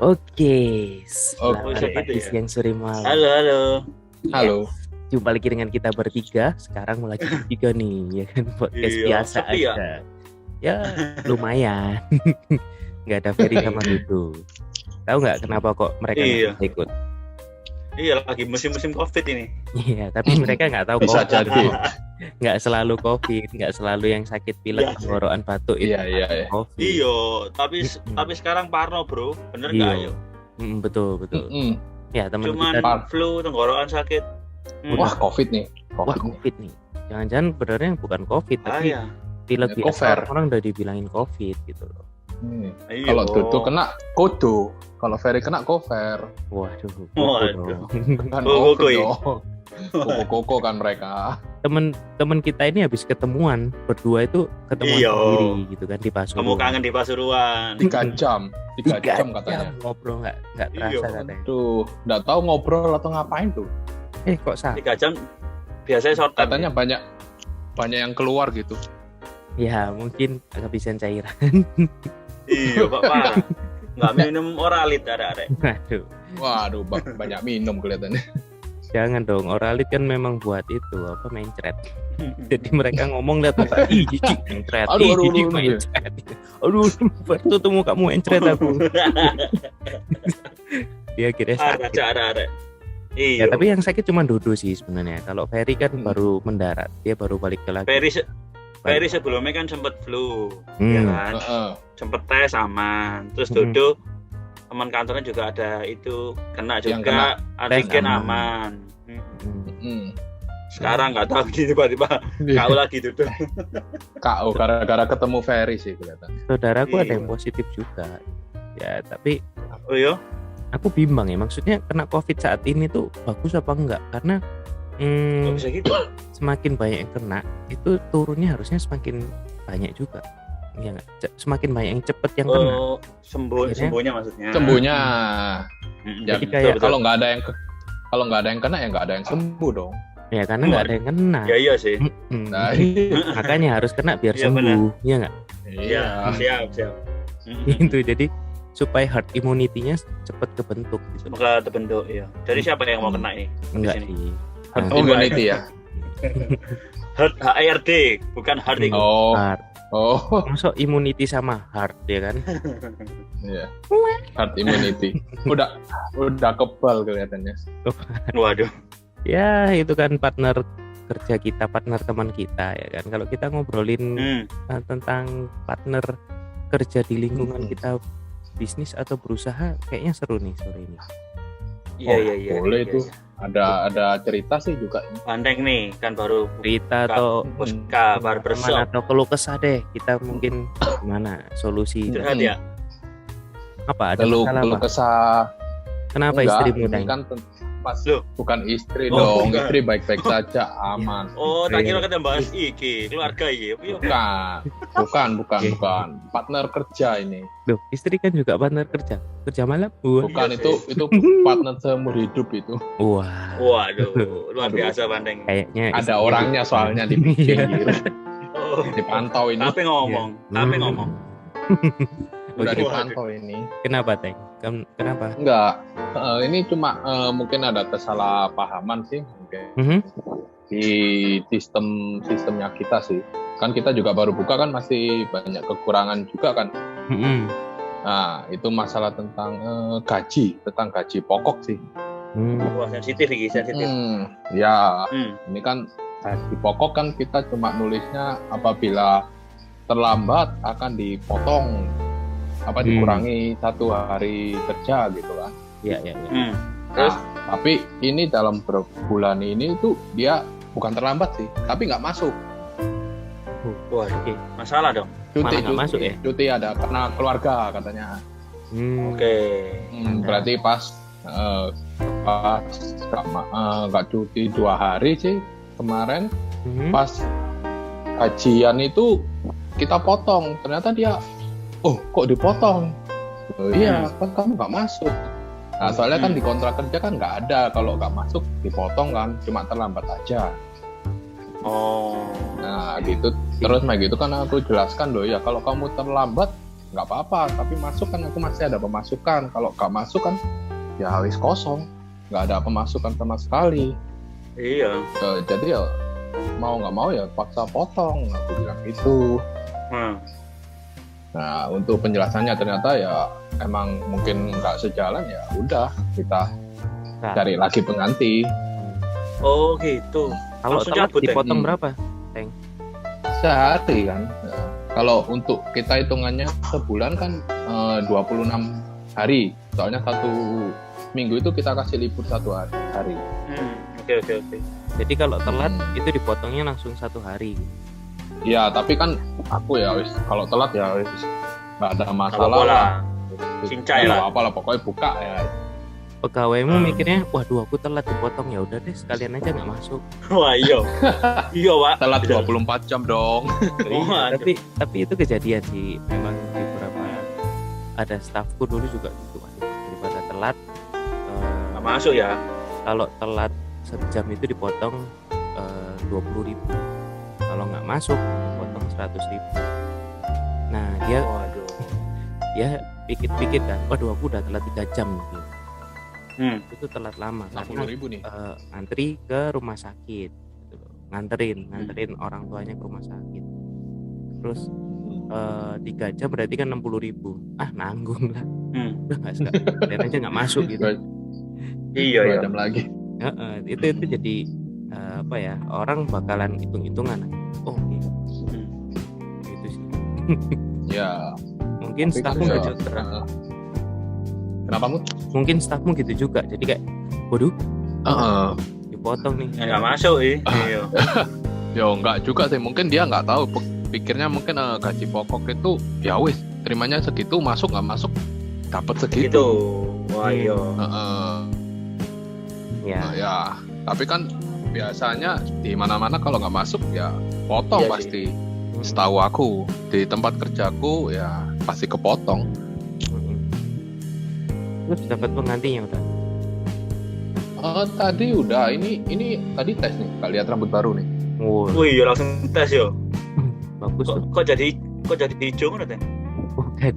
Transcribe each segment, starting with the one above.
Oke, Oh, selamat gitu pagi, ya. siang, sore, malam. Halo, halo. Yes. Halo. Jumpa lagi dengan kita bertiga. Sekarang lagi bertiga nih, ya kan podcast Iya, biasa sepi ya? aja. Ya, lumayan. Nggak ada Ferry sama Dudu. Tahu nggak kenapa kok mereka nggak Iya. bisa ikut? Iya, lagi musim-musim COVID ini. Iya, tapi mereka nggak tahu Bisa COVID. jadi. Nggak selalu COVID, nggak selalu yang sakit pilek, Iya. tenggorokan, batuk itu Iya. COVID. Iya, tapi sekarang parno, Bro. Bener Iya. nggak ayo? Betul. Ya, teman Cuman kita flu, tenggorokan sakit. Wah, COVID nih. wah COVID nih. Jangan-jangan benernya bukan COVID, tapi Bahaya. pilek Ya, cover. biasa orang udah dibilangin COVID gitu loh. Iya. Kalau Dudu kena kodo, kalau Ferry kena cover. Waduh. Waduh. Kan Koko COVID ya? dong. Koko kan mereka. Temen kita ini habis ketemuan berdua itu ketemuan Iya. sendiri gitu kan di Pasuruan. Kamu kangen di Pasuruan. 3 jam. 3 jam katanya. ngobrol nggak terasa Iya. katanya. Tuh, nggak tahu ngobrol atau ngapain tuh. Kok 3 jam biasanya short time. Katanya banyak yang keluar gitu. Ya mungkin kehabisan cairan. Iya, Pak. Parah. Nggak minum oralit ada. Waduh. Waduh, banyak minum kelihatannya. Jangan dong, oralit kan memang buat itu apa mencret. Jadi mereka ngomong lihat muka, ih jijik mencret, ih Aduh, jijik aduh. mencret. Aduh, baru tuh mukamu mencret aku. Dia kira sakit. Ada. Ya, Iya. tapi yang sakit cuma Dodo sih sebenarnya. Kalau Ferry kan baru mendarat, dia baru balik ke lagi. Ferry sebelumnya kan sempet flu, Hmm. ya kan? Heeh. Sempet tes aman. Terus Hmm. Dodo teman kantornya juga ada itu kena Yang juga, antigen aman. aman. Hmm. Sekarang nggak tahu tiba-tiba kau lagi Dodo. KO gara-gara ketemu Ferry sih kelihatan. Saudaraku ada Iya. yang positif juga. Ya, tapi Oh iya? aku bimbang ya. Maksudnya kena COVID saat ini tuh bagus apa enggak? Karena Kok bisa gitu? semakin banyak yang kena, itu turunnya harusnya semakin banyak juga. Ya enggak? Semakin banyak yang cepet yang kena. Oh, Akhirnya- sembuhnya maksudnya. Sembuhnya. Mm-mm. Ya, Jadi kayak- kalau nggak ada yang kena ya nggak ada yang sembuh dong. Ya karena nggak ada yang kena. Ya iya sih. Mm-mm. Nah, iya. Makanya harus kena biar Iya, sembuh. Iya enggak? Iya, siap. Itu jadi supaya herd immunity-nya cepet kebentuk gitu. Semoga terbentuk ya. Jadi siapa yang mau kena ini? Enggak sini. sih. Herd Oh, immunity ya. Herd HRD, bukan hard itu. Oh, Herd. oh, Masuk immunity sama herd ya kan? iya. Herd immunity. Udah kebal kelihatannya. Waduh. Ya itu kan partner kerja kita, partner teman kita ya kan. Kalau kita ngobrolin tentang partner kerja di lingkungan kita bisnis atau berusaha, kayaknya seru nih sore ini. Iya. Boleh iya, tuh. iya. Ada cerita sih juga. Banteng nih, kan baru Cerita atau Puska teman barbershop. atau keluh kesah deh. Kita mungkin gimana solusi Curhat ya. apa? Ada Keluh masalah apa? kesah. Kenapa Enggak, istrimu ini Deng? kan pas Loh. bukan istri Oh, dong. bukan. Istri baik-baik saja, aman. Oh, tak kira kita bahas iki, keluarga iki. Iya. Bukan. Partner kerja ini. Loh, istri kan juga partner kerja. Kerja malam? Wah. Bukan Iya itu partner seumur hidup itu. Wah. Waduh, luar biasa Banteng. Kayaknya Ada istrinya orangnya juga. soalnya di pinggir. Oh, Dipantau ini. tapi ngomong. Udah Waduh. dipantau ini. Kenapa, Teng? Kenapa? Enggak. Ini cuma mungkin ada kesalahpahaman sih mungkin Mhm. di sistemnya kita sih. Kan kita juga baru buka kan masih banyak kekurangan juga kan. Mhm. Nah, itu masalah tentang gaji pokok sih. Wah, sensitif iki, sensitif. Ya, Hmm. ini kan gaji pokok kan kita cuma nulisnya apabila terlambat akan dipotong dikurangi 1 hari kerja gitu kan. Ya. Hmm. Terus? Nah, tapi ini dalam berbulan ini tuh dia bukan terlambat sih, tapi nggak masuk. Wah, Oke. masalah dong. Malah nggak masuk ya? Cuti ada karena keluarga katanya. Oke. Berarti pas nggak cuti 2 hari sih kemarin. Mhm. Pas gajian itu kita potong, ternyata dia kok dipotong. Iya, kan kamu nggak masuk. Nah, soalnya kan di kontrak kerja kan nggak ada kalau nggak masuk dipotong kan, cuma terlambat aja. Oh. Nah gitu, terus gitu kan aku jelaskan loh ya, kalau kamu terlambat nggak apa-apa, tapi masuk kan aku masih ada pemasukan. Kalau nggak masuk kan ya habis kosong, nggak ada pemasukan sama sekali. Iya. Jadi ya mau nggak mau ya paksa potong, aku bilang gitu. Nah, untuk penjelasannya ternyata ya emang mungkin nggak sejalan, ya udah kita cari lagi pengganti. Oh gitu. Kalau Langsung telat cabut, Teng? dipotong berapa? Sehari kan. Nah, kalau untuk kita hitungannya sebulan kan 26 hari. Soalnya 1 minggu itu kita kasih libur 1 hari. Oke. Jadi kalau telat itu dipotongnya langsung 1 hari. Ya, tapi kan aku ya wis kalau telat ya wis nggak ada masalah Apa-apa lah. Cincai lah. Apalah pokoknya buka ya. Pegawaimu mikirnya, waduh aku telat dipotong, ya udah deh sekalian aja nggak masuk. Wah iya. Iya Pak. Telat 24 jam dong. Wah, Tapi itu kejadian sih, memang di beberapa ada staffku dulu juga gitu. Waduh, daripada telat nggak masuk ya. kalau telat 1 jam itu dipotong 20.000. Kalau nggak masuk dipotong 100.000. Nah dia Waduh. pikir-pikir kan, waduh aku udah telat 3 jam gitu. Itu telat lama karena 60.000 nih. antri ke rumah sakit gitu loh. nganterin orang tuanya ke rumah sakit, terus 3 jam berarti kan 60.000, nanggung lah. Udah nggak sekalian aja nggak masuk gitu. Iya 2 ya. jam lagi. Itu jadi apa ya, orang bakalan hitung-hitungan. Oh gitu, gitu sih. Ya. Mungkin Tapi kan staffmu ya, nggak juga. Kenapa Mut? Mungkin staffmu gitu juga, jadi kayak waduh dipotong nih. Ya, nggak masuk iya. Ya enggak juga sih, mungkin dia nggak tahu, pikirnya mungkin gaji pokok itu ya wis terimanya segitu, masuk nggak masuk dapat Gitu. segitu. Wah iya. Ya Ya, tapi kan biasanya di mana-mana kalau nggak masuk ya potong Iya pasti. Setahu aku di tempat kerjaku ya pasti kepotong. Terus dapat penggantinya udah. Tadi udah, ini tadi tes nih, nggak lihat rambut baru nih. Wow, Wih iya langsung tes yo. bagus tuh. Kok jadi hijau kan teh? Bukan.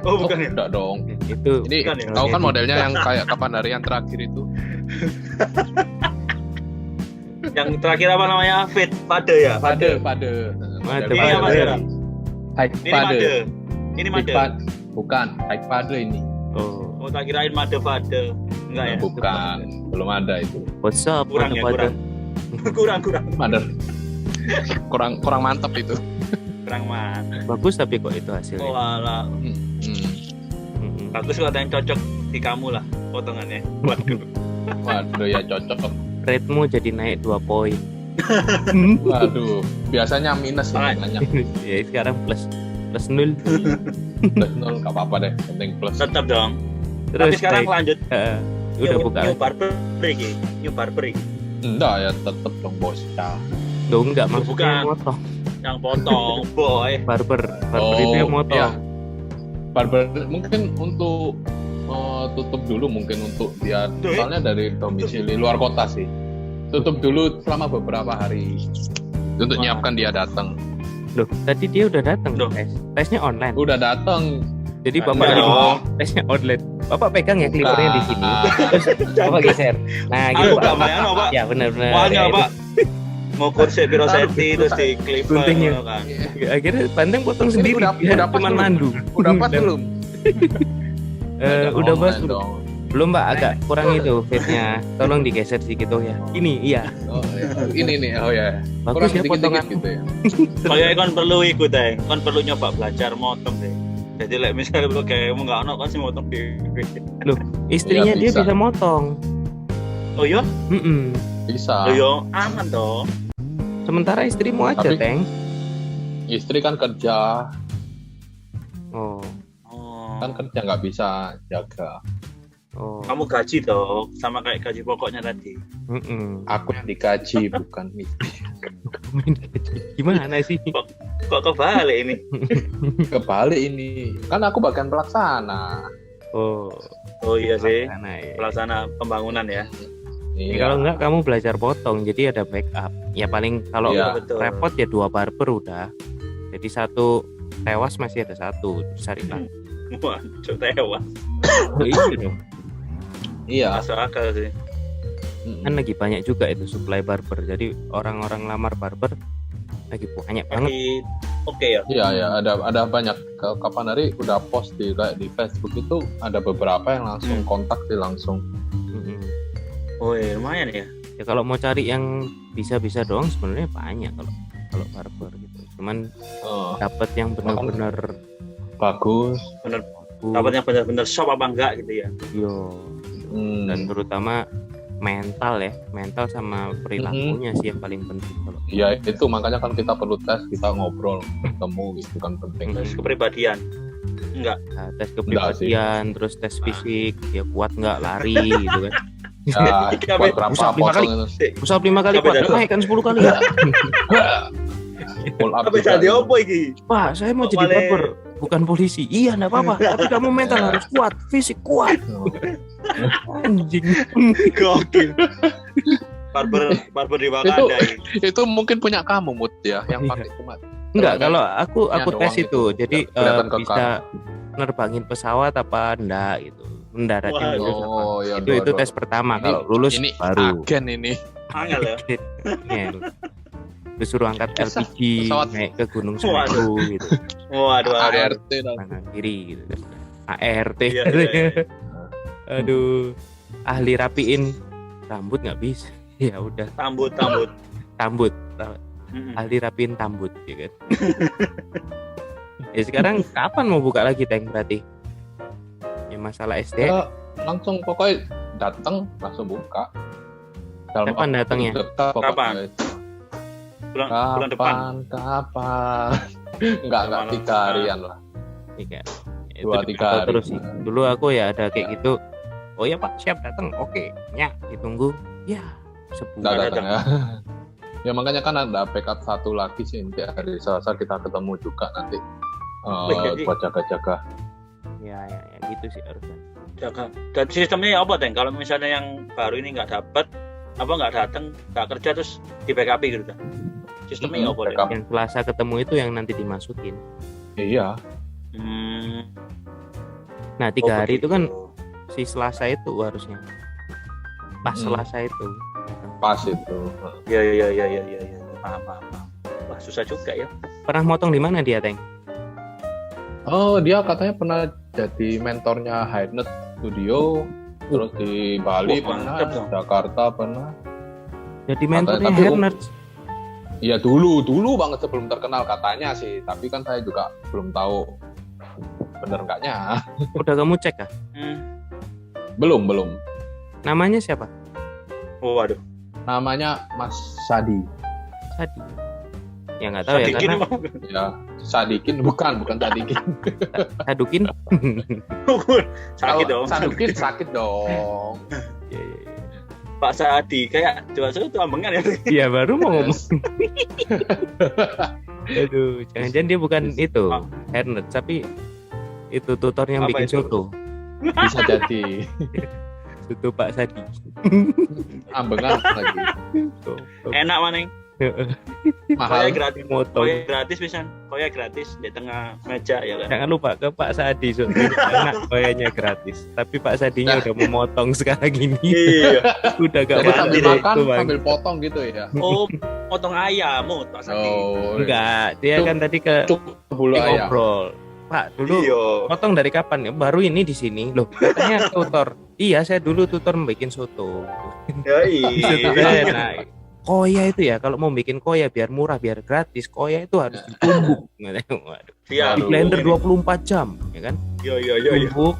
Oh bukan ya. Enggak dong. Itu Ini Bukan ya? tahu kan modelnya yang kayak kapan hari yang terakhir itu? Yang terakhir apa namanya? Pade ya. Pade. Made, Ini Pade. apa sekarang? High Ini pade. Made. Ini Made. Bukan, high pade ini. Oh, Oh tak kirain Made. Enggak ya? Bukan, belum ada itu. what's up? Kurang ya, Pade? kurang. Mother. kurang mantap itu. Kurang mah. Bagus tapi kok itu hasilnya. Oh alah. Mm-mm. Bagus kalau ada yang cocok di kamu lah potongannya. Waduh. Waduh ya cocok. Rate-mu jadi naik 2 poin. Waduh, biasanya minus ya, Alright. nanya. Ya sekarang plus 0. Plus 0 nggak apa-apa deh, penting plus. Tetap dong. Terus Tapi sekarang baik. lanjut. Udah buka. New barber iki. New barber iki. Enggak ya, tetep dong bos. Ya. Loh, enggak maksudnya Bukan. motong. Yang potong, boy. Barber itu yang motong. iya. Barber mungkin untuk tutup dulu, mungkin untuk dia soalnya dari domisili luar kota sih. Tutup dulu selama beberapa hari untuk Wah. nyiapkan dia datang. Loh, tadi dia udah datang Loh. tesnya online. Udah datang. Jadi Enggak Bapak lagi dong. tesnya online. Bapak pegang ya clippernya di sini. Bukan. Terus Bapak geser. Nah, gitu Aku Pak. gak bayang Pak. Ya benar-benar. Makanya Kayak Pak. Mau kursi piro senti terus di clipper Guntingnya. ngono kan. itu. Akhirnya Banteng potong sendiri. udah pas cuman belum? mandu. Udah pas Dan, belum? udah pas Online belum? dong. Belum Mbak, agak kurang itu fitnya. Tolong digeser sedikit oh ya. Ini iya. Oh, iya. Ini nih, oh ya. Bagus ya potongan. gitu ya. Kayak kan perlu ikut kan perlu nyoba belajar motong deh. Jadi like, misalnya lu kayak mau nggak ono kan sih motong dhewe. Istrinya Iya, dia bisa. bisa motong. Oh iya? Bisa. Oh iya, aman dong. Sementara istrimu aja, Tapi- Teng. Istri kan kerja, Oh. Oh. kan kerja nggak bisa jaga. Oh. Kamu gaji dong, sama kayak gaji pokoknya tadi. Aku yang digaji bukan istri. Gimana sih? Kok kebalik ini? Kebalik ini. Kan aku bagian pelaksana. Oh. Oh iya sih, Pelaksana, ya. pelaksana pembangunan ya. Ya, Iya. kalau enggak kamu belajar potong, jadi ada backup. Ya paling kalau Iya. Betul. repot ya 2 barber udah. Jadi satu tewas masih ada satu, terus cari lagi. Wah, tewas. Iya dong. Iya. Masuk akal sih. Kan lagi banyak juga itu supply barber, jadi orang-orang lamar barber lagi banyak banget. Oke ya. Iya ya, ada banyak. Kapan hari udah post di Facebook itu ada beberapa yang langsung kontak sih langsung. Oh iya, lumayan ya. Ya kalau mau cari yang bisa-bisa doang sebenarnya banyak kalau barber gitu. Cuman dapat yang benar-benar bagus. Dapat yang benar-benar shop apa enggak gitu ya. Yo. Dan terutama mental sama perilakunya sih yang paling penting kalau. Iya, itu makanya kan kita perlu tes, kita ngobrol, ketemu gitu kan penting. Tes kepribadian. Enggak. Nah, tes kepribadian, terus tes fisik, ya kuat enggak lari gitu kan. Ya, buat berapa potong itu? Pusat 5 kali kuat, naikkan 10 kali ya. Pull up. Apa jadi apa iki? Pak, saya mau jadi barber, bukan polisi. Iya, enggak apa-apa, tapi kamu mental harus kuat, fisik kuat. Anjing. Gokil. Barber di Wakanda ini. Itu mungkin punya kamu Mut ya, yang pakai cuma. Enggak, kalau aku tes itu. Jadi bisa nerbangin pesawat apa enggak gitu. Mendaratnya lulus apa. Ya, itu tes pertama, kalau lulus ini baru. Agen ini. Angel ya. Disuruh angkat LPG pesawat. naik ke Gunung Semeru gitu. Waduh. ART Kanan kiri gitu kan. ART. Iya. Aduh, ahli rapiin rambut nggak bisa. Ya udah. Tambut. Ahli rapiin tambut ya kan. Ya sekarang kapan mau buka lagi Teng berarti? Ya masalah SD. Langsung pokoknya datang langsung buka. Kapan datangnya? Kapan? Bulan depan. Kapan? Enggak 3 harian lah. 3. 2-3 hari. Terus sih. Dulu aku ya ada kayak gitu. Oh ya Pak, siap datang. Oke. Ya, ditunggu. Ya, sebulan datang ya. Ya makanya kan ada backup satu lagi sih, nanti hari Selasa kita ketemu juga nanti buat jaga-jaga. Ya gitu sih harusnya. Jaga. Dan sistemnya apa Teng? Kalau misalnya yang baru ini nggak datang, nggak kerja terus di backup gitu kan? Sistemnya apa Teng? Yang Selasa ketemu itu yang nanti dimasukin. Iya. Nah 3 hari itu kan si Selasa itu harusnya. Pas Selasa itu. Pas itu. Iya. Paham. Wah, susah juga ya. Pernah motong di mana dia, Teng? Oh, dia katanya pernah jadi mentornya Highnet Studio, terus di Bali pernah, Jakarta pernah. Jadi mentornya Highnet. Iya dulu banget sebelum terkenal katanya sih, tapi kan saya juga belum tahu bener enggaknya. Udah kamu cek kah? Belum. Namanya siapa? Oh, waduh. Namanya Mas Sadi. Ya nggak tahu ya karena ya Sadikin bukan Sadikin. Sadukin. Sakit dong. Sadukin sakit dong. Iya. Pak Sadi kayak jual itu ambengan ya. Iya baru mau ngomong. Aduh, jangan-jangan dia bukan itu Ernest, tapi itu tutornya yang bikin soto. Bisa jadi. Itu Pak Sadi. Ambengan lagi. Enak maning. Mahal gratis. Koyak gratis pisan. Koyak gratis di tengah meja ya kan. Jangan lupa ke Pak Sadi enak koyaknya gratis. Tapi Pak Sadinya udah memotong sekarang ini. Iya. Udah gak jadi sambil makan itu, sambil potong gitu ya. Oh, potong ayam Pak Sadi. Oh, enggak, dia kan tadi ke bulu ayam. Ngobrol. Pak, dulu potong dari kapan? Ya, baru ini di sini. Loh, katanya tutor. Iya, saya dulu tutor membuat soto. Ya iya. Nah, koya itu ya, kalau mau bikin koya biar murah, biar gratis, koya itu harus ditumbuk. Di blender 24 jam, ya kan? Iya. Tumbuk,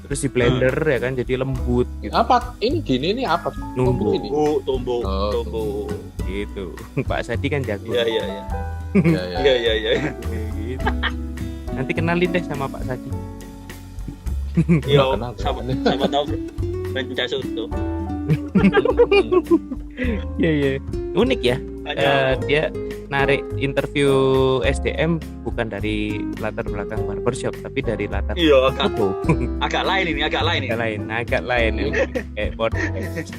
terus di blender ya kan, jadi lembut. Gitu. Apa? Ini gini nih apa? Tumbuk. Tumbuk. Gitu. Pak Sadi kan jago. Iya. Gitu. Nanti kenalin deh sama Pak Sadi. Iya, sama tahu pencak soto. Iya. Unik ya. Dia narik interview SDM bukan dari latar belakang barbershop, tapi dari latar foto. Agak lain ini. Agak lain. Kayak podcast.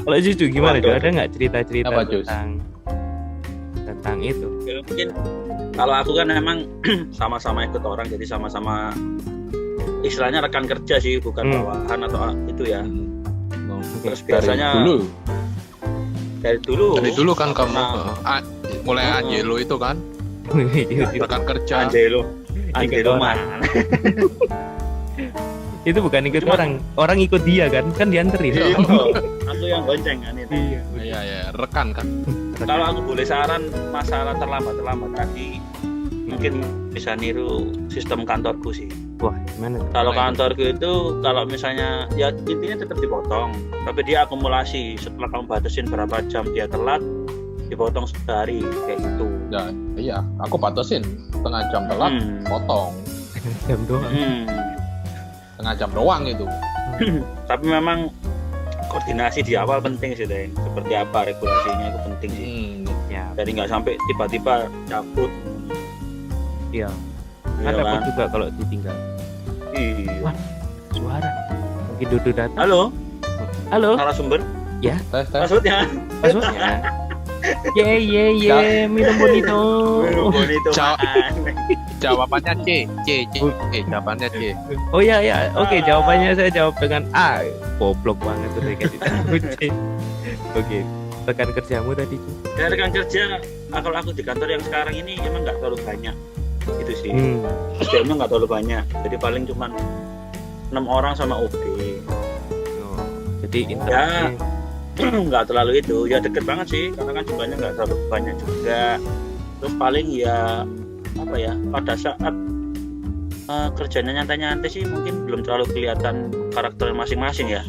Kalau Juju gimana? Ada nggak cerita-cerita tentang itu? Ya, mungkin Kalau aku kan memang sama-sama ikut orang, jadi sama-sama istilahnya rekan kerja sih, bukan bawahan atau itu ya. Terus biasanya dari dulu kan kamu mulai Angelo itu kan rekan kerja. Angelo mana? Itu bukan ikut orang ikut dia kan dianterin. Iya, aku yang gonceng kan itu. Iya, rekan kan. Kalau aku boleh saran masalah terlambat tadi, mungkin bisa niru sistem kantorku sih. Wah, gimana? Kalau kantorku itu kalau misalnya ya intinya tetap dipotong, tapi dia akumulasi setelah kamu batasin berapa jam dia telat, dipotong sehari kayak gitu. Ya, iya, aku batasin setengah jam telat, potong. Jam doang. Setengah jam doang itu. Tapi memang koordinasi di awal penting sih, Deng. Seperti apa regulasinya itu penting sih. Ya. Jadi nggak sampai tiba-tiba cabut. Iya. Iya Ada kan? juga kalau ditinggal. Iya. Wah, suara. Mungkin Dodo datang. Halo. Narasumber. Tes. Maksudnya? Ye, minum bonito. Jawabannya C. Jawabannya C. Oh ya. Oke, jawabannya saya jawab dengan A. Goblok banget tuh dikasih tahu C. Oke. Rekan kerjamu tadi C. Ya, rekan kerja kalau aku di kantor yang sekarang ini emang nggak terlalu banyak. Itu sih. SDM-nya nggak terlalu banyak. Jadi paling cuma 6 orang sama OB. Oh, jadi interaksi nggak terlalu itu, ya deket banget sih karena kan jumlahnya nggak terlalu banyak juga. Terus paling ya apa ya, pada saat kerjanya nyantai-nyantai sih mungkin belum terlalu kelihatan karakter masing-masing ya.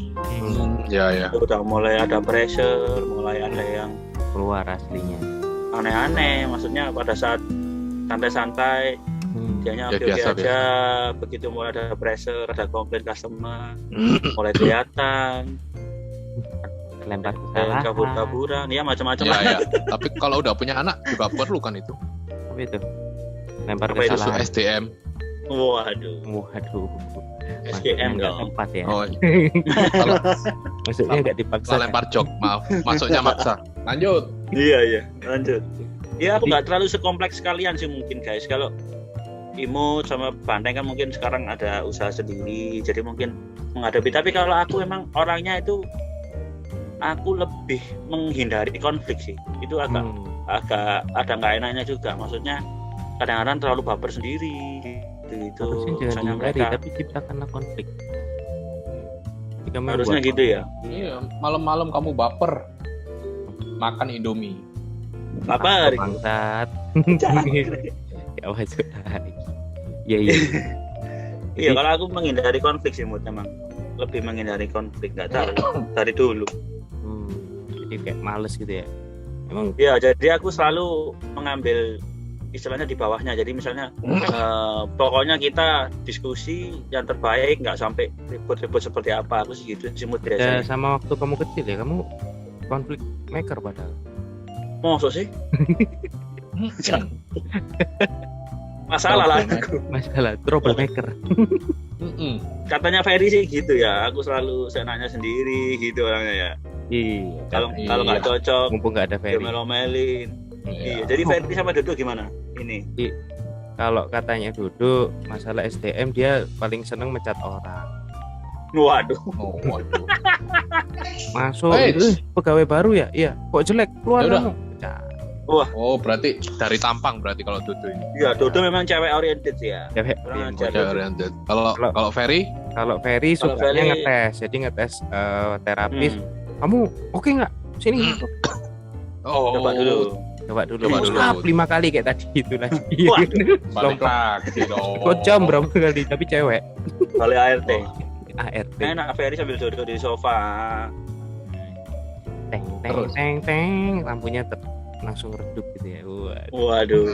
Ya. Udah mulai ada pressure, mulai ada yang keluar aslinya. Aneh-aneh, maksudnya pada saat santai-santai dianya oke aja, begitu mulai ada pressure, ada komplain customer, mulai kelihatan lempar kesalahan, kabur-kaburan, ya macam-macam. Ya. Tapi kalau udah punya anak juga perlu kan itu. Apa itu? Lempar Apa itu? kesalahan. SDM. Waduh. SDM nggak dong. tempat ya. Oh. Maksudnya nggak dipaksa. Lempar jok, maaf. Masuknya maksa. Lanjut. Iya, lanjut. Ya aku nggak terlalu sekompleks kalian sih mungkin guys. Kalau Imut sama Banteng kan mungkin sekarang ada usaha sendiri, jadi mungkin menghadapi. Tapi kalau aku emang orangnya itu aku lebih menghindari konflik sih. Itu agak ada nggak enaknya juga. Maksudnya kadang-kadang terlalu baper sendiri gitu. Jangan dihindari, tapi ciptakanlah konflik. Harusnya gitu ya. Iya, malam-malam kamu baper makan Indomie. Baper. Bangsat. Ya wajib lagi. Iya. Iya, kalau aku menghindari konflik sih, emang lebih menghindari konflik, nggak tahu dari dulu. Jadi kayak males gitu ya. Emang ya, jadi aku selalu mengambil istilahnya di bawahnya. Jadi misalnya pokoknya kita diskusi yang terbaik, nggak sampai ribut-ribut seperti apa. Aku sih gitu sih biasanya. Sama waktu kamu kecil ya, kamu konflik maker padahal. Maksud sih? Masalah lah aku. Masalah troublemaker. Katanya Ferry sih gitu ya. Aku selalu senanya sendiri gitu orangnya ya. Iya. Kalau nggak cocok, mumpung nggak ada Ferry. Melo-melin. Iya. Jadi Ferry sama Dodo gimana? Ini. Kalau katanya Dodo masalah SDM dia paling seneng mencat orang. Waduh. Masuk pegawai baru ya? Iya. Kok jelek? Keluar kamu. Wah. Oh, berarti dari tampang berarti kalau Dodo ini. Iya, Dodo memang cewek oriented ya. Cewek oriented. Kalau Ferry? Kalau Ferry sukanya ngetes. Jadi ngetes terapis. Kamu oke nggak? Sini. Coba dulu. 5 kali kayak tadi itu lagi. Balik lagi dong. Kok jam berapa kali tapi cewek. Kali ART. Enak Ferry sambil duduk di sofa. Teng, lampunya langsung redup gitu ya. Waduh.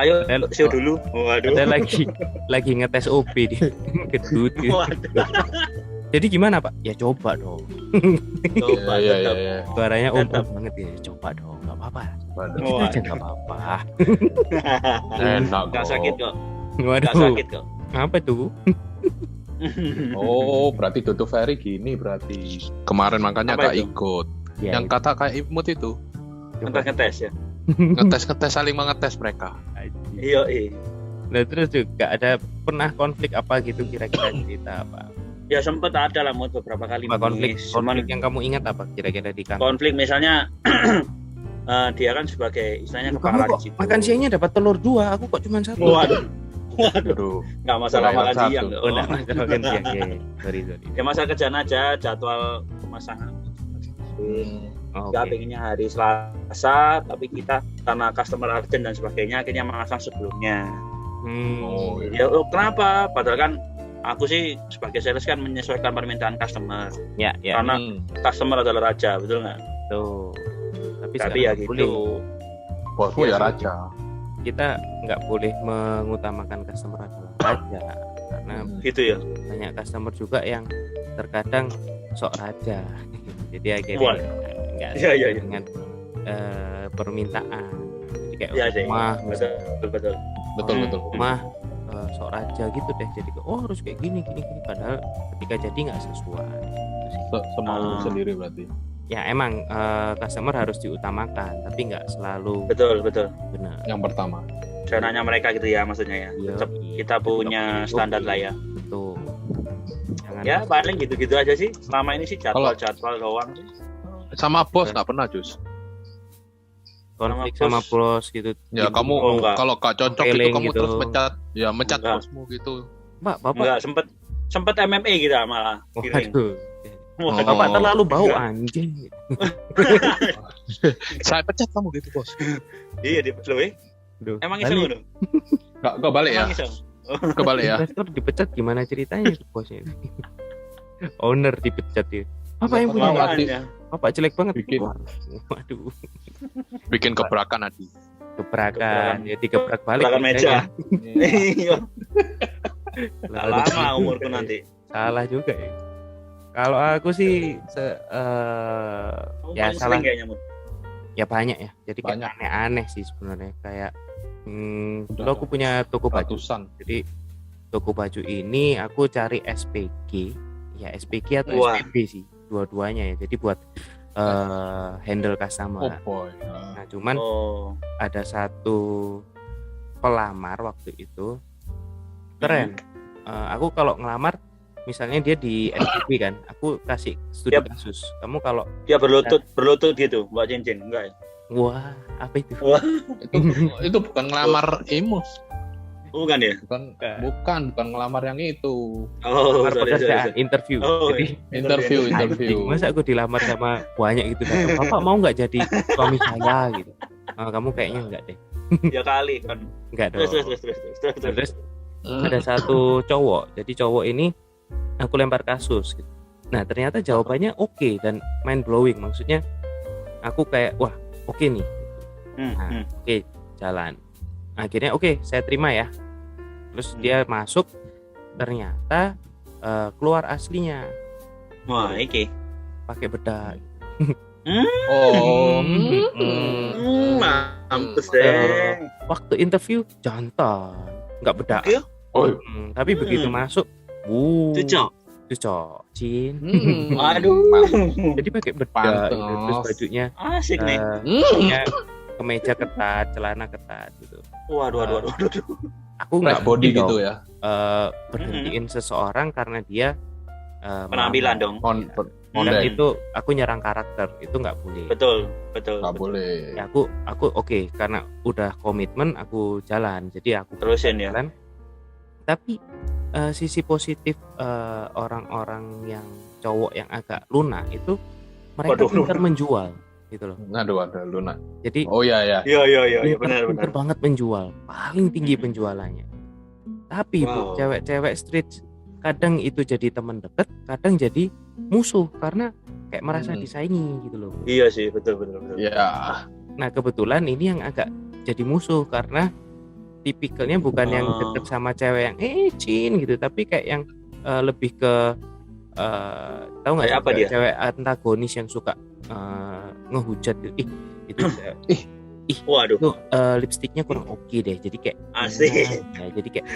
Ayo show dulu. Waduh. Ada lagi ngetes OB di gedut. Jadi gimana Pak? Ya coba dong. Coba ya. Suaranya banget ya. Coba dong, nggak apa-apa. Kita aja nggak apa-apa. Enak. Nggak sakit kok. Nggak sakit kok. Apa tuh? Oh, berarti Dodo Ferry gini berarti. Kemarin makanya gak ikut. Yang kata kayak Imut itu. Ngetes ya. Ngetes saling mengetes mereka. Iya. Nah terus juga ada pernah konflik apa gitu kira-kira cerita apa? Ya sempat ada lah beberapa kali. Apa konflik Cuman yang kamu ingat apa kira-kira di kantor? konflik misalnya dia kan sebagai istilahnya kepala di situ. Makan siangnya dapat telur 2, aku kok cuma 1. Waduh, Aduh. nggak masalah Kurang makan satu. siang. Oh, enggak makan siang. Ya. Sorry. Ya masa kerjaan aja, jadwal pemasangan. Nggak pengennya hari Selasa, tapi kita karena customer urgent dan sebagainya akhirnya memasang sebelumnya. Oh, iya. Ya kenapa? Padahal kan aku sih sebagai sales kan menyesuaikan permintaan customer. Ya. Karena customer adalah raja, betul nggak? Tuh. Tapi ya gitu. Bosku ya raja. Kita nggak boleh mengutamakan customer adalah raja karena Gitu ya. banyak customer juga yang terkadang sok raja. Jadi akhirnya nggak Iya. dengan permintaan. Jadi kayak Iya sih. rumah, Betul. rumah sok raja gitu deh. Jadi harus kayak gini. Padahal ketika jadi nggak sesuai. Semau sendiri berarti. Ya emang customer harus diutamakan, tapi nggak selalu Betul. benar. Yang pertama. Caranya mereka gitu ya maksudnya ya. Iya. Tetap kita punya standar lah ya. Betul. Jangan Ya paling gitu-gitu aja sih. Selama ini sih jadwal doang sih. Sama bos nggak pernah Jus. konflik sama sama bos gitu. Ya Gitu. kamu enggak. kalau gak cocok itu Feeling kamu gitu. terus mecat Enggak. bosmu gitu. Mbak, Bapak. Enggak sempet MMA kita malah. Giring. Waduh. Oh. Bapak terlalu bau anjing. Saya pecat kamu gitu bos. Iya di Duh, Emang iso balik. ngono? Gak balik ya. Emang iso. Kebalik ya. Investor dipecat gimana ceritanya tuh bosnya? Owner dipecat ya. Apa yang punya? Bapak Makanya. Bapak jelek banget. Bikin. Waduh, Bikin gebrakan Adi. gebrakan. Ya digebrak balik. Gebrakan meja. Iya. Lalu Lama umurku nanti. salah juga ya. Kalau aku sih Kamu ya paling salah sering kayaknya Mut. ya banyak ya. Jadi kayak Banyak. aneh-aneh sih sebenarnya kayak Udah dulu aku punya toko baju. Ratusan. Jadi toko baju ini aku cari SPG, ya SPG atau Wah. SPB sih, dua-duanya ya. Jadi buat handle Oh customer. boy. Nah, cuman Oh. ada satu pelamar waktu itu keren. Aku kalau ngelamar, misalnya dia di SPB kan, aku kasih studi Yap. kasus. Kamu kalau Dia berlutut gitu, Mbak Cincin, enggak ya? wah apa itu? Wah. Itu bukan ngelamar imus. Bukan ya? Bukan ngelamar yang itu. Oh, Ngelamar pekerjaan, sorry. interview. Oh, Jadi Interview. anjing, masa aku dilamar sama banyak gitu kan? Bapak mau nggak jadi suami saya gitu? Kamu kayaknya enggak deh. Ya kali kan. Enggak dong. Terus. Terus ada satu cowok. Jadi cowok ini aku lempar kasus gitu. Nah, ternyata jawabannya oke dan mind blowing. Maksudnya aku kayak wah, oke nih. Nah, oke, jalan. Akhirnya oke, saya terima ya. Terus dia masuk, ternyata keluar aslinya Wah, iki. pakai bedak. Oh. Mampus deh. Waktu interview jantan, nggak bedak. Oke. Oh. Tapi begitu masuk, Cocok. cocok, Cin. Aduh. Jadi pakai bedak, Pantes. gitu. Terus bajunya Asik nih. punya kemeja ketat, celana ketat gitu. Waduh. Aku nggak Fresh body mungkin gitu dong, ya. berhentiin seseorang karena dia Penampilan dong. dan Model. itu aku nyerang karakter, itu nggak boleh. Betul. Nggak boleh. Ya, aku oke karena udah komitmen aku jalan, jadi aku Terusin ya. jalan. Tapi sisi positif orang-orang yang cowok yang agak lunak itu mereka Waduh. pintar menjual gitu loh. Aduh, ada Luna. Jadi Oh iya ya. Iya benar. pintar banget menjual, paling tinggi penjualannya. Tapi Bu, Wow. cewek-cewek street kadang itu jadi teman dekat, kadang jadi musuh karena kayak merasa disaingi gitu loh. Iya sih, betul. Ya. Nah, kebetulan ini yang agak jadi musuh karena tipikalnya bukan yang Oh. deket sama cewek yang Cin gitu, tapi kayak yang lebih ke tahu nggak Kayak apa dia? cewek antagonis yang suka ngehujat gitu. Itu Waduh, itu lipstiknya kurang oke deh, jadi kayak asik. ya, jadi kayak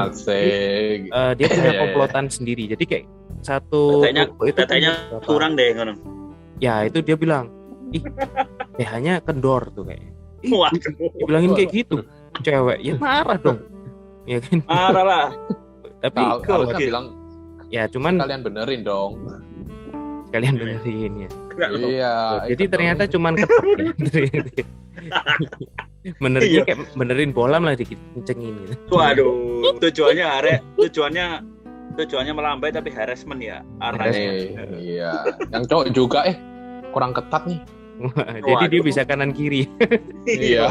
Asik. dia punya Iya. komplotan sendiri, jadi kayak satu Katanya- toko itu Katanya punya berapa- kurang deh ngono. ya itu dia bilang ih BH-nya kendor tuh kayak Waduh. dibilangin kayak gitu. cewek ya marah dong. Ya kan? Marah lah. Tapi Harusnya bilang ya cuman kalian benerin dong. kalian benerin ya. Iya. Jadi ternyata cuman ketok ya. Benernya kayak benerin bola malah dikit kencengin gitu. Waduh, tujuannya melambai tapi harassment ya arahnya. Iya. Yang cowok juga kurang ketat nih. Jadi dia bisa kanan kiri. Iya.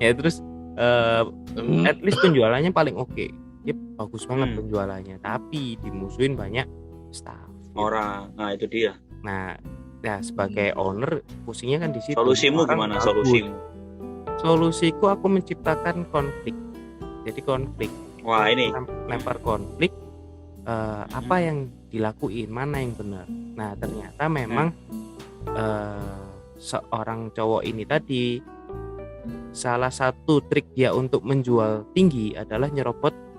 Ya terus at least penjualannya paling oke. Dia bagus banget penjualannya, tapi dimusuhin banyak staff orang. Nah, itu dia. Nah, ya sebagai owner pusingnya kan di situ. Solusimu gimana? Solusiku aku menciptakan konflik. Jadi konflik. Wah, ini lempar konflik. Apa yang dilakuin, mana yang benar. Nah, ternyata memang seorang cowok ini tadi salah satu trik dia untuk menjual tinggi adalah nyerobot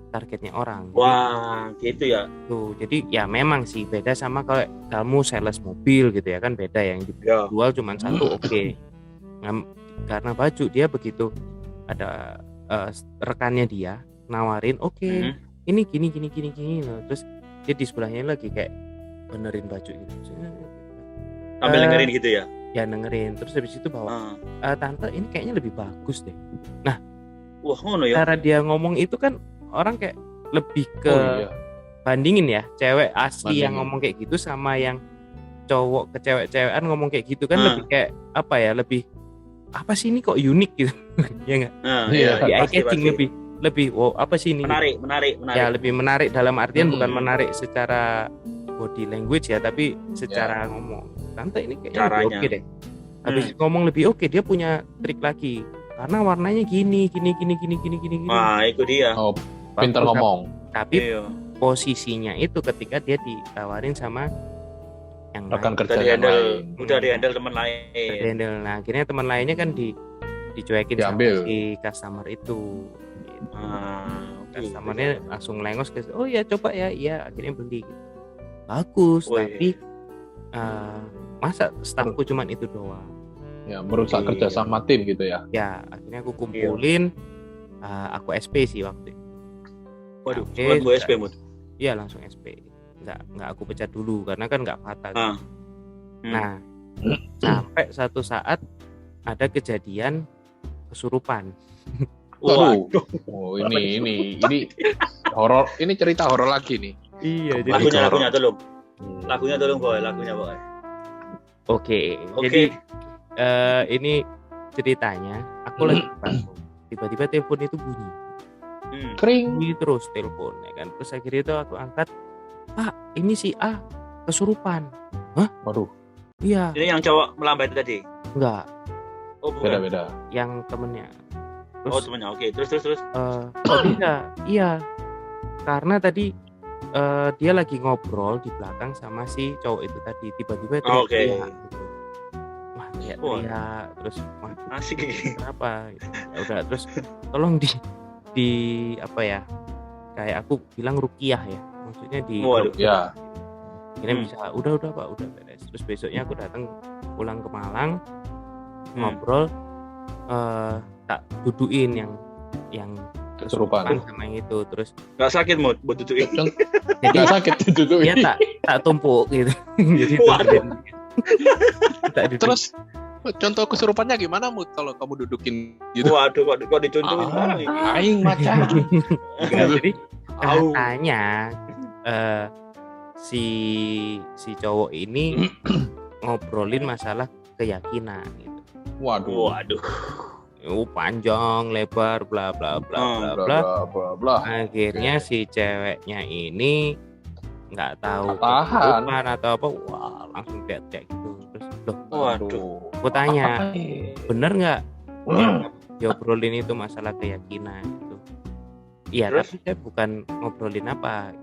targetnya orang. Wah, gitu ya. Tuh, jadi ya memang sih beda sama kalau kamu sales mobil gitu ya kan, beda yang dijual cuma satu oke. Karena baju dia begitu ada rekannya dia nawarin ini gini. Nah, terus dia di sebelahnya lagi kayak benerin baju itu. Sambil dengerin gitu ya. Ya dengerin. Terus habis itu bawa tante ini kayaknya lebih bagus deh. Nah, wah ngono ya. Cara dia ngomong itu kan orang kayak lebih ke bandingin ya, cewek asli yang ngomong kayak gitu sama yang cowok ke cewek-cewekan ngomong kayak gitu kan lebih kayak apa ya, lebih apa sih ini kok unik gitu. Ya enggak? Di eye catching lebih wow, apa sih ini? Menarik. Ya lebih menarik dalam artian bukan menarik secara body language ya, tapi secara ngomong. Tante ini kayaknya lebih oke deh. Habis ngomong lebih oke, dia punya trik lagi. Karena warnanya gini. Wah, itu dia. Oh, pintar ngomong. Tapi posisinya itu ketika dia ditawarin sama yang rekan kerja yang lain. Udah di-handle teman lain. Nah, akhirnya teman lainnya kan dicuekin sama si customer itu. Gitu. Customernya langsung lengos ke, oh ya coba ya, iya akhirnya beli. Gitu. Bagus, tapi masa staffku cuman itu doang. Ya, merusak kerja sama tim gitu ya. Ya, akhirnya aku kumpulin aku SP sih waktu itu. Waduh, buat SP mood. Iya, langsung SP. Enggak aku pecat dulu karena kan enggak fatal. Nah, sampai satu saat ada kejadian kesurupan. Waduh. Oh, ini horor, ini cerita horor lagi nih. Iya, lagunya tolong. Lagunya boy. Oke. Jadi ini ceritanya aku lagi bangun, tiba-tiba telepon itu bunyi, bunyi terus telepon ya kan. Terus akhirnya itu aku angkat, Pak ini si A kesurupan. Hah? Waduh. Iya. Ini yang cowok melambai tadi? Enggak. Oh bukan. Beda. Yang temennya. Terus, temennya. Oke. Terus. Kok bisa? Iya. Karena tadi dia lagi ngobrol di belakang sama si cowok itu tadi, tiba-tiba teriak gitu. Ya, terus asik kenapa gitu. Ya udah, terus tolong di apa ya, kayak aku bilang ruqyah ya, maksudnya di ini bisa udah Pak, udah beres. Terus besoknya aku datang pulang ke Malang, ngobrol, tak duduin yang kesurupan sama yang itu. Terus nggak sakit mood buat duduin. Jadi nggak sakit duduin. Ya tak tumpuk gitu. Jadi terus contoh kesurupannya gimana Mut kalau kamu dudukin gitu? Waduh, kok dicontohin bareng ini? Aing macam. Jadi katanya si cowok ini ngobrolin masalah keyakinan gitu. Waduh. Panjang lebar bla bla bla. Akhirnya si ceweknya ini nggak tahu kesurupan atau apa, wah langsung teriak gitu. Terus waduh, aku tanya bener nggak diobrolin itu masalah keyakinan gitu. Iya, tapi saya bukan ngobrolin apa,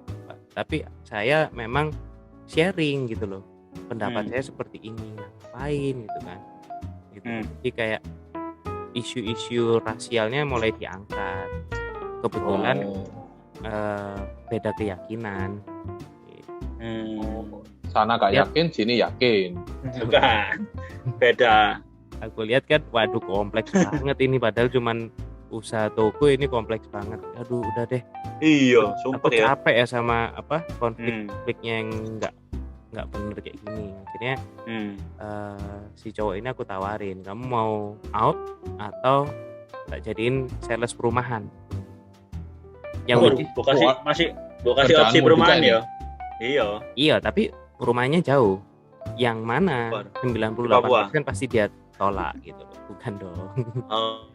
tapi saya memang sharing gitu loh, pendapat saya seperti ini, ngapain gitu kan gitu. Jadi kayak isu-isu rasialnya mulai diangkat, kebetulan beda keyakinan. Sana gak yakin, sini yakin. Bukan, beda Aku lihat kan, waduh kompleks banget ini, padahal cuman usaha toko, ini kompleks banget. Aduh udah deh, Iya, aku sumpah ya. capek ya sama konfliknya yang nggak bener kayak gini. Akhirnya si cowok ini aku tawarin, kamu mau out atau tak jadiin sales perumahan? Yang Waduh, which is- masih kasih Kerjaanmu opsi perumahan juga ya. Iya. iya, tapi rumahnya jauh. Yang mana Waduh, 98% pasti dia tolak gitu loh. Bukan dong.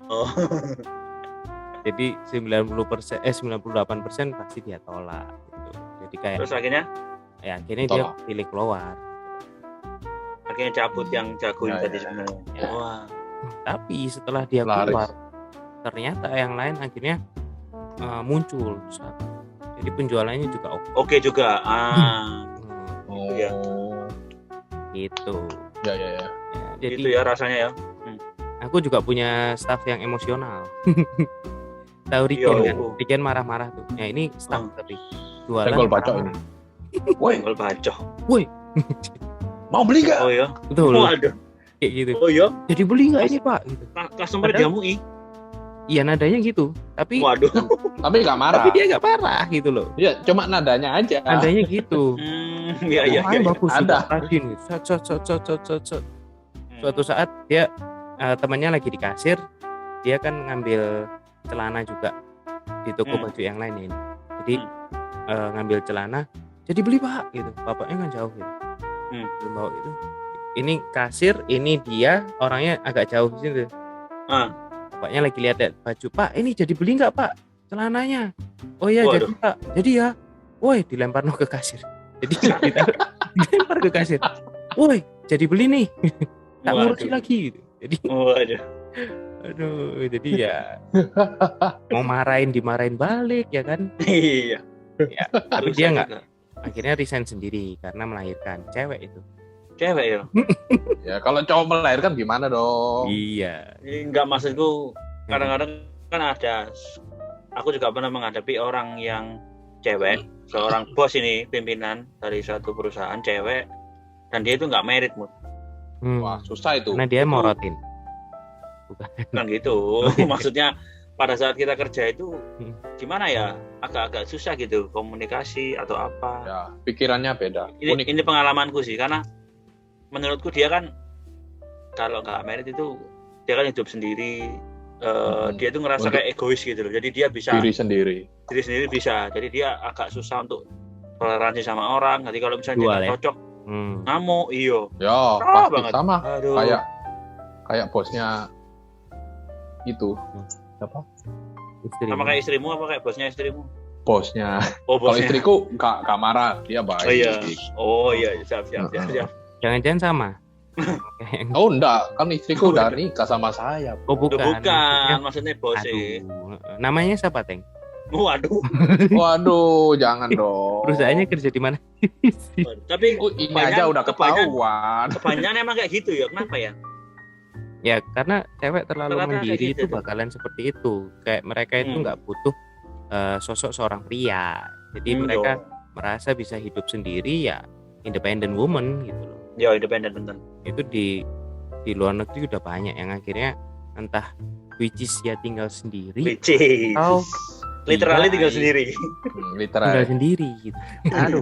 Oh. Jadi 98% pasti dia tolak gitu. Jadi kayak Terus akhirnya akhirnya dia Tolak. pilih keluar. cabut yang jagoin Ya, tadi ya. sebenarnya. Ya. Wah. Tapi setelah dia Laris. keluar, ternyata yang lain akhirnya muncul. Jadi penjualannya juga oke. Oke juga. Oh. Iya. Gitu. Ya. Ya, jadi Gitu ya rasanya ya. aku juga punya staff yang emosional. Tahu Iya, Riken kan? aku. Riken marah-marah tuh. Ya ini staff tapi jualan Senggol bacok marah-marah. Woi, Kalau bacoh. mau beli nggak? Oh ya. Betul. Waduh. Kayak gitu. Oh ya. Jadi beli nggak ini Pak? Gitu. Customer Padahal- dia MUI. Iya nadanya gitu. Tapi Waduh. Tapi nggak marah. dia nggak parah gitu loh. Iya, cuma nadanya aja. Nadanya gitu. Iya. Lumayan bagus Ada. juga, rajin gitu. Set. Suatu saat dia temannya lagi di kasir, dia kan ngambil celana juga di toko baju yang lain ini. Jadi ngambil celana, jadi beli Pak gitu. Bapaknya kan jauh gitu. Belum bawa itu. Ini kasir, ini dia orangnya agak jauh sini. Bapaknya lagi lihat baju, Pak ini jadi beli nggak Pak celananya? Oh iya Waduh. jadi Pak. Jadi ya, woi dilempar ke kasir. Jadi dilempar ke kasir. Woi jadi beli nih. Tak ngurusin lagi gitu. Jadi Waduh. aduh, jadi ya mau dimarahin balik ya kan. Iya. Ya, tapi Susah dia nggak, juga. akhirnya resign sendiri karena melahirkan cewek itu. Cewek ya. Ya kalau cowok melahirkan gimana dong? Iya. Ini enggak, maksudku kadang-kadang kan ada, aku juga pernah menghadapi orang yang cewek, seorang bos ini, pimpinan dari suatu perusahaan cewek, dan dia itu nggak merit, Mut. Wah, susah itu. Karena dia morotin. Bukan. Kan gitu. Maksudnya pada saat kita kerja itu gimana ya, agak-agak susah gitu komunikasi atau apa. Ya, pikirannya beda. Unik. Ini pengalamanku sih, karena menurutku dia kan kalau nggak merit itu dia kan hidup sendiri. Dia tuh ngerasa Untuk- kayak egois gitu loh. Jadi dia bisa Diri sendiri. diri sendiri bisa. Jadi dia agak susah untuk toleransi sama orang. Nanti kalau misalnya dia Dual nggak ya? cocok, ngamuk, iyo. Ya, Ah, pasti banget. sama. Aduh. Kayak bosnya itu. Apa? Istri. Sama kayak istrimu apa kayak bosnya istrimu? Bosnya. Oh, Kalau bosnya. istriku nggak marah, dia baik. Oh iya. Oh iya, siap. Jangan-jangan sama. Oh enggak, kan istriku udah nikah sama saya. Oh Bukan, bukan. maksudnya bosnya. Aduh. Namanya siapa Teng? Waduh. Waduh, jangan dong. Perusahaannya kerja di mana? Tapi Oh, ini kebanyakan- aja udah ketahuan. kebanyakan emang kayak gitu ya. Kenapa ya? Ya karena cewek terlalu Rata-rata kayak mandiri gitu itu tuh. bakalan seperti itu. Kayak mereka itu nggak butuh sosok seorang pria. Jadi mereka merasa bisa hidup sendiri ya, independent woman gitu loh. Ya independen bener. Itu di luar negeri udah banyak yang akhirnya entah which is ya tinggal sendiri Licin. atau Literally dia tinggal sendiri. tinggal Literal. sendiri gitu. Aduh.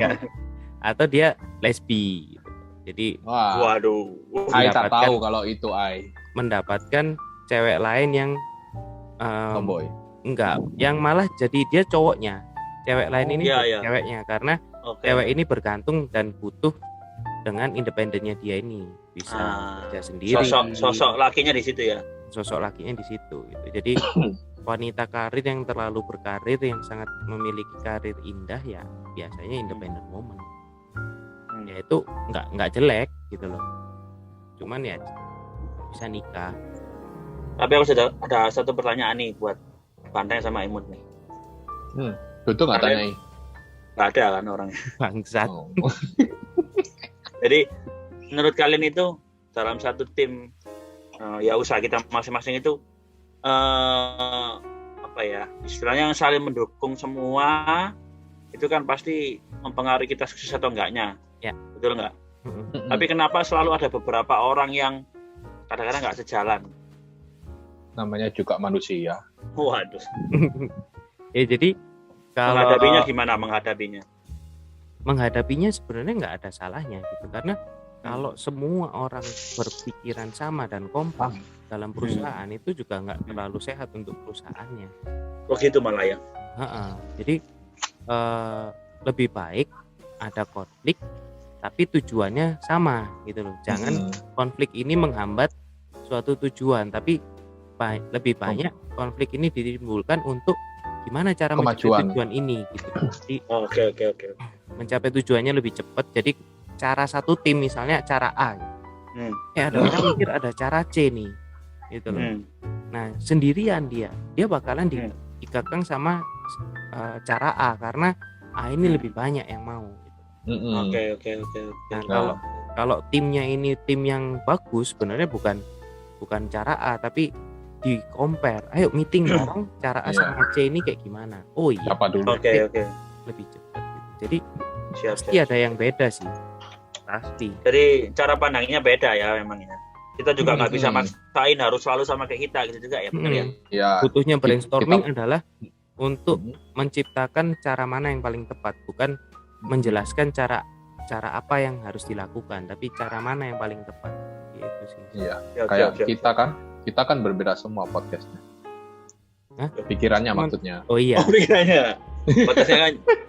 Atau dia lesbi gitu. Jadi Wah. Waduh. Ai tak mendapatkan- tahu kalau itu Ai. mendapatkan cewek lain yang Tomboy. enggak, yang malah jadi dia cowoknya. Cewek lain ini Iya, jadi iya. ceweknya karena Oke. cewek ini bergantung dan butuh dengan independennya dia ini bisa kerja sendiri. Sosok lakinya di situ ya. Sosok lakinya di situ gitu. Jadi wanita karir yang terlalu berkarir yang sangat memiliki karir indah ya biasanya independent woman. Ya itu nggak jelek gitu loh. Cuman ya bisa nikah. Tapi aku sudah ada satu pertanyaan nih buat Banteng sama Imut nih. Betul nggak Kalian- tanyai? Nggak ada kan orangnya. Bangsat. Oh. Jadi menurut kalian itu dalam satu tim ya usaha kita masing-masing itu apa ya istilahnya saling mendukung semua itu kan pasti mempengaruhi kita sukses atau enggaknya. Ya. Betul nggak? Tapi kenapa selalu ada beberapa orang yang kadang-kadang nggak sejalan. Namanya juga manusia. Waduh. Ya jadi kalau menghadapinya menghadapinya sebenarnya nggak ada salahnya gitu, karena kalau semua orang berpikiran sama dan kompak dalam perusahaan itu juga nggak terlalu sehat untuk perusahaannya. Oh gitu malah ya. Jadi lebih baik ada konflik tapi tujuannya sama gitu loh. Jangan konflik ini menghambat suatu tujuan, tapi lebih banyak konflik ini ditimbulkan untuk gimana cara mencapai tujuan ini gitu. Jadi Oke. mencapai tujuannya lebih cepat. Jadi cara satu tim misalnya cara A gitu. Ada orang mikir ada cara C nih gitu loh. Nah sendirian dia bakalan dikekang sama cara A karena A ini lebih banyak yang mau gitu. Oke. Nah kalau timnya ini tim yang bagus sebenarnya bukan cara A tapi di compare, ayo meeting bareng cara A sama C ini kayak gimana. Oh iya. Apa dulu? Oke. Lebih cepat gitu. Jadi pasti Siap. ada yang beda sih. Pasti. Jadi cara pandangnya beda ya memang ya. Kita juga nggak bisa maksain harus selalu sama kayak kita gitu juga ya, benar ya. Ya. Butuhnya brainstorming adalah untuk menciptakan cara mana yang paling tepat, bukan menjelaskan cara apa yang harus dilakukan, tapi cara mana yang paling tepat. Gitu sih. Iya. Kayak kita kan berbeda semua podcastnya. Pikirannya maksudnya. Oh iya. Pikirannya.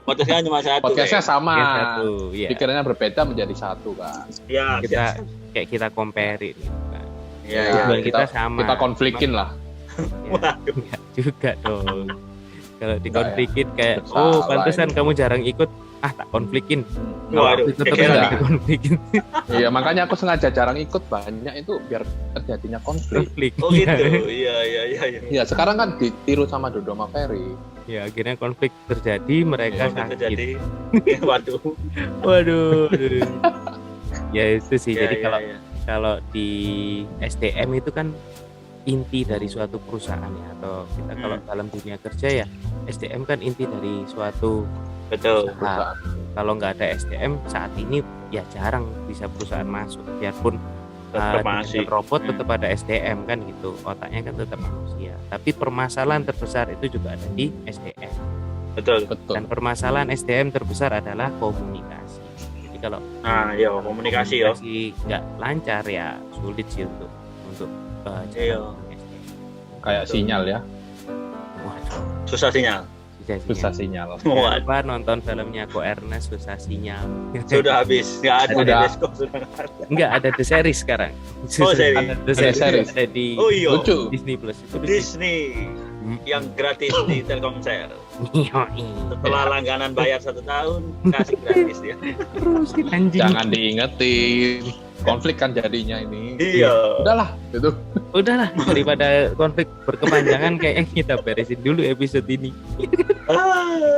Podcastnya cuma satu. Podcastnya sama. Satu, ya. Pikirannya berbeda menjadi satu kan. Iya. Kita compare gitu kan. Iya. Tujuan kita sama. Kita konflikin lah. Waduh. Enggak juga dong. Kalau dikonflikin kayak Salah pantesan ini. kamu jarang ikut, tak konflikin. Waduh, Tetap kegeran. dikonflikin. Iya, makanya aku sengaja jarang ikut banyak itu biar terjadinya konflik. Oh gitu. Iya. Iya, sekarang kan ditiru sama Dodo sama Ferry. Ya akhirnya konflik terjadi, mereka sakit. Terjadi. Waduh. Waduh. Ya itu sih. Jadi Iya. kalau di SDM itu kan inti dari suatu perusahaan ya, atau kita kalau dalam dunia kerja ya SDM kan inti dari suatu Betul. usaha. Kalau nggak ada SDM saat ini ya jarang bisa perusahaan masuk, biarpun Tetap masih. dengan robot tetap ada SDM kan gitu, otaknya kan tetap manusia. Tapi permasalahan terbesar itu juga ada di SDM. Betul. Dan permasalahan SDM terbesar adalah komunikasi. Jadi kalau komunikasi yo. nggak lancar ya sulit sih untuk Iya. SDM. Kayak sinyal ya. Waduh, Susah sinyal. Susah sinyal. Waduh. Apa nonton filmnya Ko Ernest susah sinyal. Sudah habis. Nggak ada di Udah. bioskop sudah. Enggak ada The Series sekarang. Oh, series. Ada The Ada Series series. ada di Oh iya. Lucu. Disney Plus itu Disney yang gratis di Telkomsel. Yoi. Setelah langganan bayar 1 tahun kasih gratis ya. Terusin anjing. Jangan diingetin. Konflik kan jadinya ini. Iya. Udahlah, itu. Udahlah daripada konflik berkepanjangan kayaknya kita beresin dulu episode ini.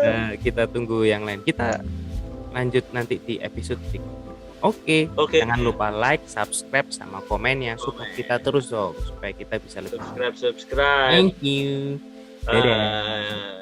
Nah, kita tunggu yang lain. Kita lanjut nanti di episode berikutnya. Oke. Jangan lupa like, subscribe sama komennya, support kita terus dong supaya kita bisa lebih. Subscribe. Thank you. Dadah. Bye.